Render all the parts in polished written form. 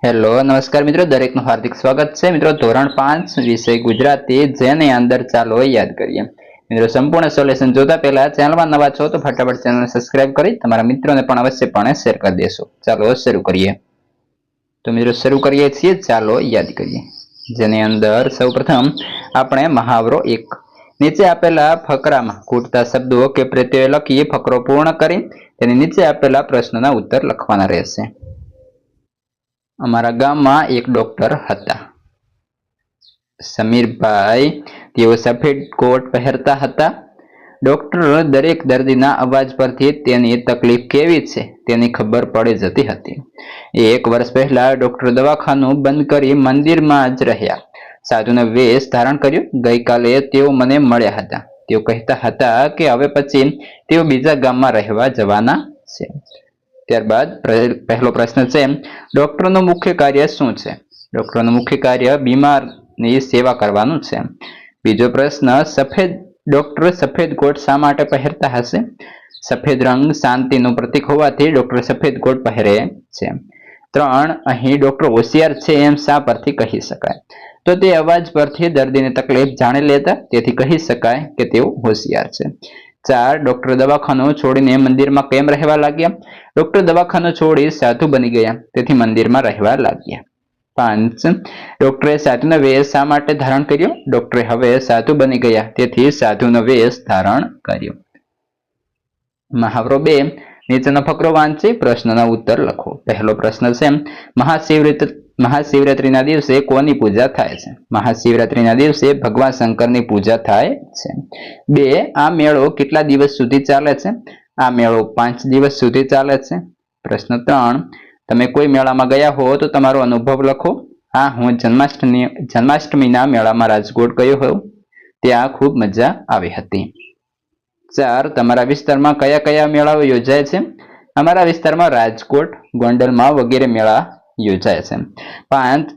Hello નમસ્કાર મિત્રો, દરેકનું હાર્દિક સ્વાગત છે મિત્રો. ધોરણ 5 વિષય ગુજરાતી જેની અંદર ચાલો યાદ કરીએ મિત્રો. સંપૂર્ણ સોલ્યુશન જોતા પહેલા ચેનલમાં નવા છો તો ફટાફટ ચેનલને સબસ્ક્રાઇબ કરી તમારા મિત્રોને પણ અવશ્યપણે શેર કરી દેશો. ચાલો શરૂ કરીએ. તો મિત્રો શરૂ કરીએ છીએ, ચાલો યાદ કરીએ. જેની અંદર સૌપ્રથમ આપણે મહાવરો 1 નીચે આપેલા ફકરામાં ખૂટતા શબ્દો કે પ્રત્યય લખી ફકરો પૂર્ણ કરી તેની નીચે આપેલા પ્રશ્નના ઉત્તર લખવાના રહેશે. અમારા ગામમાં એક ડોક્ટર હતા. સમીરભાઈ તેઓ સફેદ કોટ પહેરતા હતા. ડોક્ટર દરેક દર્દીના અવાજ પરથી તેની તકલીફ કેવી છે તેની ખબર પડી જતી હતી. 1 વર્ષ પહેલા ડોક્ટર દવાખાનું બંધ કરી મંદિરમાં જ રહ્યા. સાધુનો વેશ ધારણ કર્યો. ગઈકાલે તેઓ મને મળ્યા હતા. તેઓ કહેતા હતા કે હવે પછી તેઓ બીજા ગામમાં રહેવા જવાના છે. ત્યારબાદ પહેલો પ્રશ્ન છે, ડોક્ટરનું મુખ્ય કાર્ય શું છે? ડોક્ટરનું મુખ્ય કાર્ય બીમારની સેવા કરવાનું છે. બીજો પ્રશ્ન, ડોક્ટર સફેદ કોટ શા માટે પહેરતા હશે? સફેદ રંગ શાંતિનું પ્રતીક હોવાથી ડોક્ટર સફેદ કોટ પહેરે છે. 3, અહીં ડોક્ટર હોશિયાર છે એમ શા પરથી કહી શકાય? તો તે અવાજ પરથી દર્દીની તકલીફ જાણી લેતા, તેથી કહી શકાય કે તેઓ હોશિયાર છે. 4, ડોક્ટર દવાખાનું છોડીને મંદિરમાં કેમ રહેવા લાગ્યા? ડોક્ટર દવાખાનું છોડી સાધુ બની ગયા, તેથી મંદિરમાં રહેવા લાગ્યા. 5, ડોક્ટરે સાધુનો વેશ શા માટે ધારણ કર્યો? ડોક્ટરે હવે સાધુ બની ગયા, તેથી સાધુનો વેશ ધારણ કર્યો. મહાવરો 2 નીચેનો ફકરો વાંચી પ્રશ્નના ઉત્તર લખો. પહેલો પ્રશ્ન છે, મહાશિવરાત્રીના દિવસે કોની પૂજા થાય છે? મહાશિવરાત્રીના દિવસે ભગવાન શંકરની પૂજા થાય છે. 2, આ મેળો કેટલા દિવસ સુધી ચાલે છે? આ મેળો 5 દિવસ સુધી ચાલે છે. પ્રશ્ન 3, તમે કોઈ મેળામાં ગયા હો તો તમારો અનુભવ લખો. હા, હું જન્માષ્ટમીના મેળામાં રાજકોટ ગયો હતો. ત્યાં ખૂબ મજા આવી હતી. 4, તમારા વિસ્તારમાં કયા કયા મેળાઓ યોજાય છે? અમારા વિસ્તારમાં રાજકોટ, ગોંડલમાં વગેરે મેળા યોજાય છે. 5,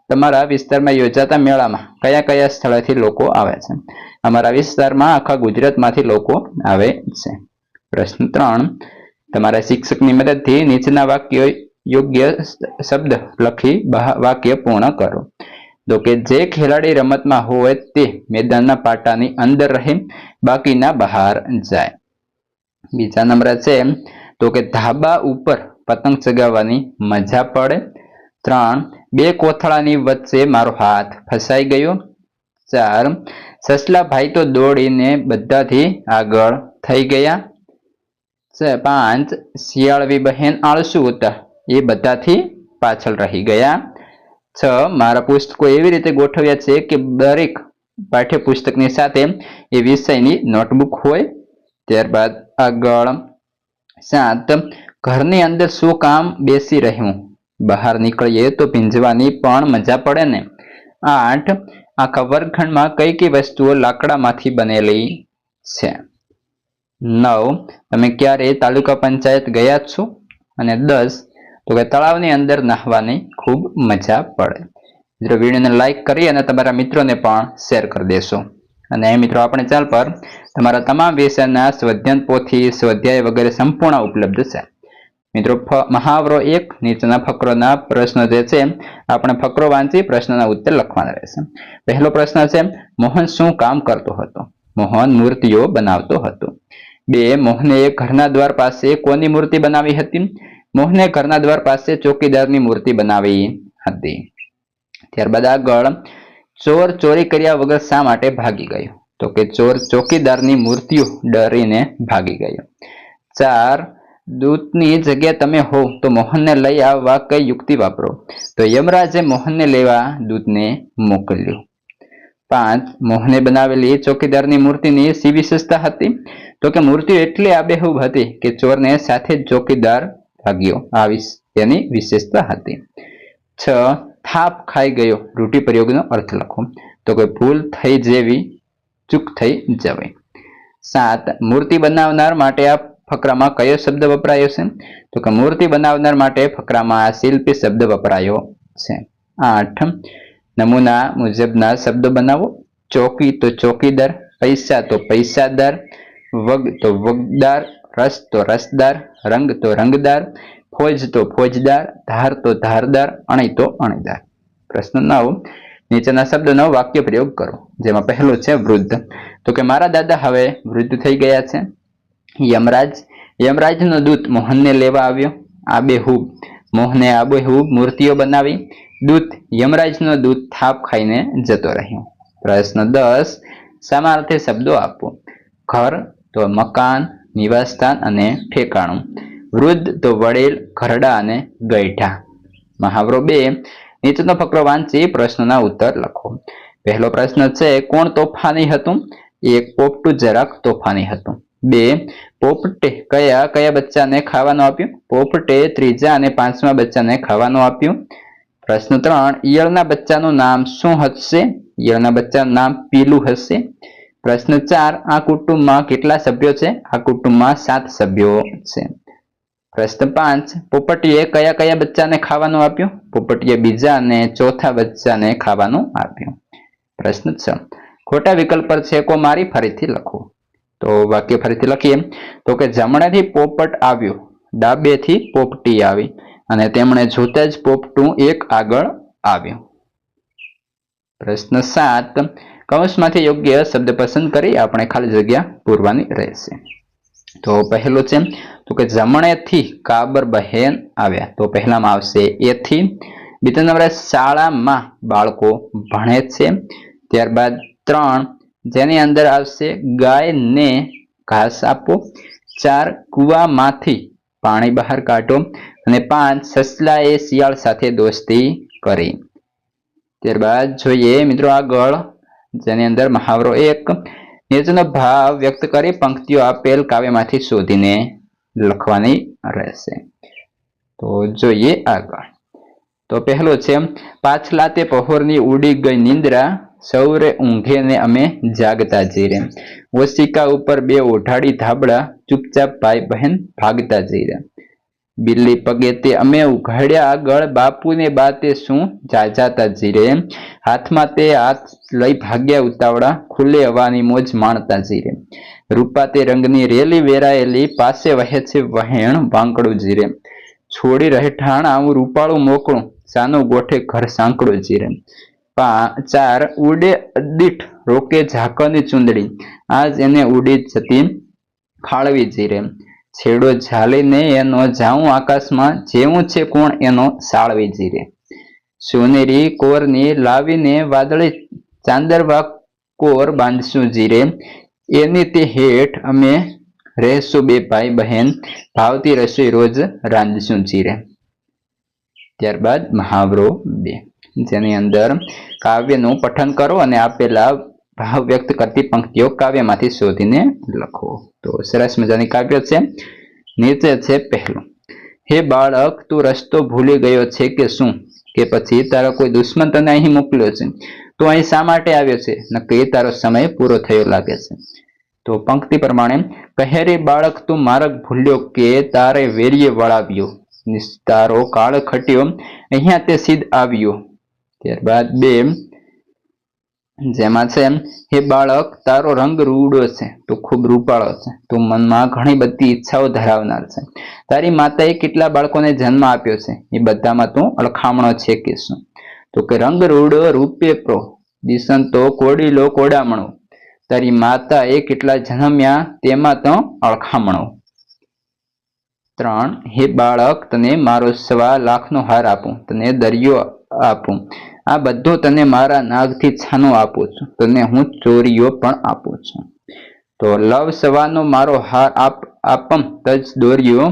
તમારા વિસ્તારમાં યોજાતા મેળામાં કયા કયા સ્થળેથી લોકો આવે છે? અમારા વિસ્તારમાં આખા ગુજરાતમાંથી લોકો આવે છે. પ્રશ્ન 3, તમારા શિક્ષકની મદદથી નીચેના વાક્યો યોગ્ય શબ્દ લખી વાક્ય પૂર્ણ કરો. તો કે જે ખેલાડી રમતમાં હોય તે મેદાનના પાટાની અંદર રહે, બાકીના બહાર જાય. બીજા નંબર છે, તો કે ધાબા ઉપર પતંગ ચગાવવાની મજા પડે. 3, 2 કોથળાની વચ્ચે મારો હાથ ફસાઈ ગયો. 4, સસલાભાઈ તો દોડીને બધાથી આગળ થઈ ગયા. 5, શિયાળવી બહેન આળસુ હતા, એ બધાથી પાછળ રહી ગયા. 6, મારા પુસ્તકો એવી રીતે ગોઠવ્યા છે કે દરેક પાઠ્યપુસ્તકની સાથે એ વિષયની નોટબુક હોય. ત્યારબાદ આગળ 7, ઘરની અંદર શું કામ બેસી રહ્યું? બહાર નીકળીએ તો ભીંજવાની પણ મજા પડે ને. 8, આખા વર્ગખંડમાં કઈ કઈ વસ્તુઓ લાકડામાંથી બનેલી છે? 9, તમે ક્યારે તાલુકા પંચાયત ગયા છો? અને 10, તો કે તળાવની અંદર નહાવાની ખૂબ મજા પડે. મિત્રો વિડીયોને લાઈક કરી અને તમારા મિત્રોને પણ શેર કરી દેશો. અને મિત્રો આપણી ચેનલ પર તમારા તમામ વિષયના સ્વાધ્યાય પોથી, સ્વાધ્યાય વગેરે સંપૂર્ણ ઉપલબ્ધ છે. મિત્રો મહાવરો 1 નીચેના ફકરોના પ્રશ્નો જે છે આપણે ફકરો વાંચી પ્રશ્નના ઉત્તર લખવાના રહેશે. પહેલો પ્રશ્ન છે, મોહન શું કામ કરતો હતો? મોહન મૂર્તિઓ બનાવતો હતો. 2, મોહને ઘરના દ્વાર પાસે કોની મૂર્તિ બનાવી હતી? મોહને ઘરના દ્વાર પાસે ચોકીદારની મૂર્તિ બનાવી હતી. ત્યારબાદ આગળ, ચોર ચોરી કર્યા વગર શા માટે ભાગી ગયો? તો કે ચોર ચોકીદારની મૂર્તિઓ ડરીને ભાગી ગયો. 4, દૂતની જગ્યા તમે હો તો મોહનને લઈ આવવા કઈ યુક્તિ વાપરો? તો યમરાજે મોહનને લેવા દૂતને મોકલ્યો. 5, મોહને બનાવેલી ચોકીદારની મૂર્તિની શી વિશેષતા હતી? તો કે મૂર્તિ એટલી આબેહૂબ હતી કે ચોરને સાથે જ ચોકીદાર ભાગ્યો, આવી તેની વિશેષતા હતી. 6, થાપ ખાઈ ગયો રૂઢિપ્રયોગનો અર્થ લખો. તો કે ભૂલ થઈ જેવી, ચૂક થઈ જવી. 7, મૂર્તિ બનાવનાર માટે આ ફકરામાં કયો શબ્દ વપરાયો છે? તો કે મૂર્તિ બનાવનાર માટે ફકરામાં શિલ્પી શબ્દ વપરાયો છે. 8, નમૂના મુજબના શબ્દો બનાવો. ચોકી તો ચોકીદાર, પૈસા તો પૈસાદાર, વગ તો વગદાર, રસ તો રસદાર, રંગ તો રંગદાર, ફોજ તો ફોજદાર, ધાર તો ધારદાર, અણી તો અણીદાર. પ્રશ્ન 9, નીચેના શબ્દનો વાક્ય પ્રયોગ કરો. જેમાં પહેલો છે વૃદ્ધ. તો કે મારા દાદા હવે વૃદ્ધ થઈ ગયા છે. યમરાજ, યમરાજનો દૂત મોહનને લેવા આવ્યો. આબેહૂબ, મોહને આબેહૂબ મૂર્તિઓ બનાવી. દૂત, યમરાજનો દૂત થાપ ખાઈને જતો રહ્યો. પ્રશ્ન 10, સમાનાર્થી શબ્દો આપો. ઘર તો મકાન, નિવાસસ્થાન અને ઠેકાણું. વૃદ્ધ તો વડીલ, ઘરડા અને ગઈઢા. મહાવરો 2, નીચેનો ફકરો વાંચી પ્રશ્નના ઉત્તર લખો. પહેલો પ્રશ્ન છે કોણ તોફાની હતું? 1, પોપટું જરાક તોફાની હતું. 2, પોપટે કયા કયા બચ્ચાને ખાવાનું આપ્યું? પોપટે ત્રીજા અને પાંચમા બચ્ચાને ખાવાનું આપ્યું. પ્રશ્ન 3, ઈયળના બચ્ચાનું નામ શું હશે? ઈયળના બચ્ચાનું નામ પીલું હશે. પ્રશ્ન 4, આ કુટુંબમાં કેટલા સભ્યો છે? આ કુટુંબમાં 7 સભ્યો છે. પ્રશ્ન 5, પોપટીએ કયા કયા બચ્ચાને ખાવાનું આપ્યું? પોપટીએ બીજા અને ચોથા બચ્ચાને ખાવાનું આપ્યું. પ્રશ્ન 6, ખોટા વિકલ્પ પર છેકો મારી ફરીથી લખો. તો વાક્ય ફરીથી લખીએ તો કે જમણેથી પોપટ આવ્યો, ડાબેથી પોપટી આવી અને તેમણે જોતા જ પોપટું એક આગળ આવ્યું. પ્રશ્ન 7, કૌંસમાંથી યોગ્ય શબ્દ પસંદ કરી આપણે ખાલી જગ્યા પૂરવાની રહેશે. તો પહેલો છે તો કે જમણેથી કાબર બહેન આવ્યા. તો પહેલામાં આવશે એથી. બીજા નંબરે શાળામાં બાળકો ભણે છે. ત્યારબાદ 3, જેની અંદર આવશે ગાયને ઘાસ આપો. 4, કૂવામાંથી પાણી બહાર કાઢો. અને 5, સસલાએ શિયાળ સાથે દોસ્તી કરી. ત્યારબાદ જોઈએ મિત્રો આગળ, જેની અંદર મહાવરો 1, નીચેનો ભાવ વ્યક્ત કરી પંક્તિઓ આપેલ કાવ્યમાંથી શોધીને લખવાની રહેશે. તો જોઈએ આગળ. તો પહેલો છે પાછલા તે પહોરની ઉડી ગઈ નિંદ્રા, સૌરે ઊંઘે ને અમે જાગતા જઈ રે. ઓશિકા ઉપર 2 ઓઢાડી ધાબળા, ચૂપચાપ ભાઈ બહેન ભાગતા જઈ રહ્યા. બિલ્લી પગે તે અમે ઉઘાડ્યા આગળ, બાપુને બાતે શું જાજાતા જઈ રે. હાથમાં તે હાથ લઈ ભાગ્યા ઉતાવળા, ખુલ્લે હવાની મોજ માણતા જઈ રે. રૂપા તે રંગની રેલી વેરાયેલી, પાસે વહે છે વહેણ વાંકડું જઈ રે. છોડી રહેઠાણ આવું રૂપાળું મોકળું, સાનું ગોઠે ઘર સાંકડું જઈ રે. 4, ઉડે દીઠ રોકે ઝાકળની ચૂંદડી, આજ એને ઉડી જતી ફાળવી જઈ રે. છેડો ઝાલીને એનો જાઉં આકાશમાં, જેવું છે કોણ એનો સાળવી જઈ રે. સોનેરી કોરની લાવીને વાદળી ચાંદરવા કોર બાંધશું જઈ રે. એની તે હેઠ અમે રહેશું 2 ભાઈ બહેન, ભાવતી રસોઈ રોજ રાંધશું જઈ રે. ત્યારબાદ મહાવરો 2, જેની અંદર કાવ્યનું પઠન કરો અને આપેલા ભાવ વ્યક્ત કરતી પંક્તિઓ કાવ્યમાંથી શોધીને લખો. તો સરસ મજાની કાવ્ય છે. નીચે છે પહેલું, હે બાળક તું રસ્તો ભૂલી ગયો છે કે શું? કે પછી તારો કોઈ દુશ્મન તને અહીં મોકલ્યો છે? તું અહીં શા માટે આવ્યો છે? નક્કી તારો સમય પૂરો થયો લાગે છે. તો પંક્તિ પ્રમાણે, કહે રે બાળક તું માર્ગ ભૂલ્યો કે તારે વેરીએ વળાવ્યો, તારો કાળ ખટ્યો અહીંયા તે સિદ્ધ આવ્યો. ત્યારબાદ 2, જેમાં છે હે બાળક તારો રંગ રૂડો છે, તું ખૂબ રૂપાળો છે, તું મનમાં ઘણી બધી ઈચ્છાઓ ધરાવનાર છે. તારી માતાએ કેટલા બાળકોને જન્મ આપ્યો છે? એ બધામાં તું અળખામણો છે કે શું? તો કે રંગ રૂડો રૂપે પ્રો, દિશંતો કોડીલો કોડામણો, તારી માતાએ કેટલા જન્મ્યા તેમાં તો અળખામણો. 3, હે બાળક તને મારો 1.25 લાખનો હાર આપું, તને દરિયો આપું, આ બધું તને મારા નાગથી છાનું આપું છું, તને હું ચોરીઓ પણ આપું છું. તો લવ 1.25 મારો હાર આપમ તજ દોર્યો,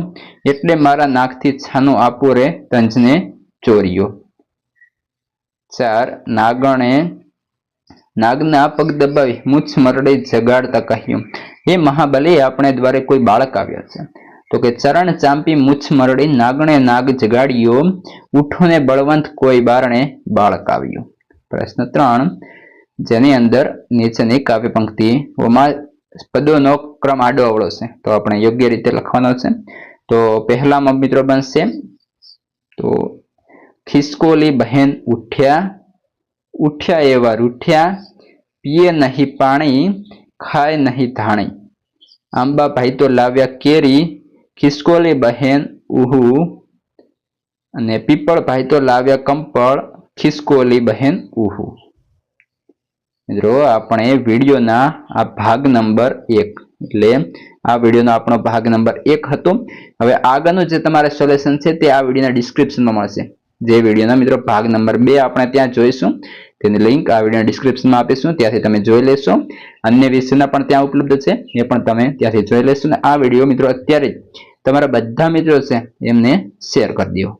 એટલે મારા નાગથી છાનું આપું રે તંજને ચોરીઓ. 4, નાગના પગ દબાવી મૂછ મરડે જગાડતા કહ્યું, હે મહાબલી આપણે દ્વારે કોઈ બાળક આવ્યા છે. તો કે ચરણ ચાંપી મૂછ મરડી, નાગણે નાગ જગાડ્યો, ઉઠોને બળવંત કોઈ બારણે બાળક આવ્યું. પ્રશ્ન 3, જેની અંદર નીચેની કાવ્ય પંક્તિઓમાં પદોનો ક્રમ આડો અવળો છે, તો આપણે યોગ્ય રીતે લખવાનો છે. તો પહેલામાં મિત્રો બનશે તો ખિસકોલી બહેન ઉઠ્યા એવા રૂઠ્યા, પીએ નહીં પાણી ખાય નહીં ધાણી, આંબા ભાઈ તો લાવ્યા કેરી, ખિસકોલી બહેન ઉહુ અને પીપળભાઈ તો લાવ્યા કંપળ, ખિસકોલી બહેન ઉહુ. મિત્રો આપણે વિડીયોના આ ભાગ નંબર 1 એટલે આ વિડીયોનો આપણો ભાગ નંબર 1 હતો. હવે આગળનું જે તમારે સોલ્યુશન છે તે આ વિડીયોના ડિસ્ક્રિપ્શનમાં મળશે. જે વિડીયોના મિત્રો ભાગ નંબર 2 આપણે ત્યાં જોઈશું તેની લિંક આ વિડીયોના ડિસ્ક્રિપ્શનમાં આપીશું, ત્યાંથી તમે જોઈ લેશો. અન્ય વિષયના પણ ત્યાં ઉપલબ્ધ છે, એ પણ તમે ત્યાંથી જોઈ લેશો. અને આ વિડીયો મિત્રો અત્યારે જ તમારા બધા મિત્રો છે એમને શેર કરી દો.